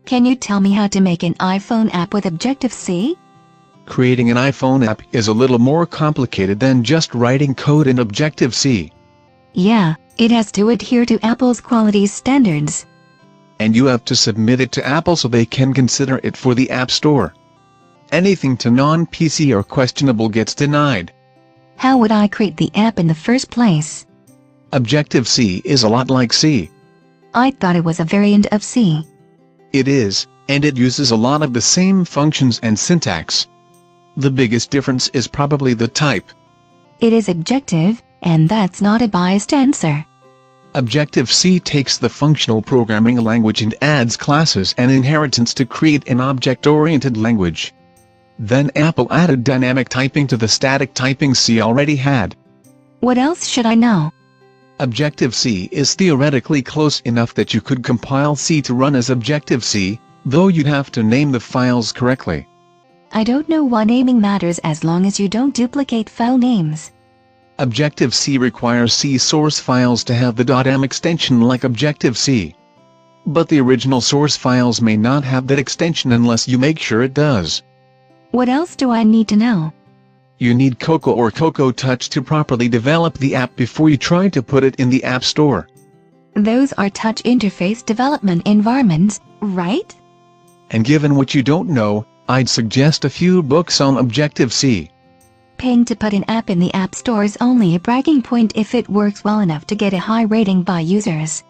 Can you tell me how to make an iPhone app with Objective-C? Creating an iPhone app is a little more complicated than just writing code in Objective-C. Yeah, it has to adhere to Apple's quality standards. And you have to submit it to Apple so they can consider it for the App Store. Anything to non-PC or questionable gets denied. How would I create the app in the first place? Objective-C is a lot like C. I thought it was a variant of C. It is, and it uses a lot of the same functions and syntax. The biggest difference is probably the type. It is objective, and that's not a biased answer. Objective-C takes the functional programming language and adds classes and inheritance to create an object-oriented language. Then Apple added dynamic typing to the static typing C already had. What else should I know? Objective-C is theoretically close enough that you could compile C to run as Objective-C, though you'd have to name the files correctly. I don't know why naming matters as long as you don't duplicate file names. Objective-C requires C source files to have the .m extension like Objective-C. But the original source files may not have that extension unless you make sure it does. What else do I need to know? You need Cocoa or Cocoa Touch to properly develop the app before you try to put it in the App Store. Those are touch interface development environments, right? And given what you don't know, I'd suggest a few books on Objective-C. Paying to put an app in the App Store is only a bragging point if it works well enough to get a high rating by users.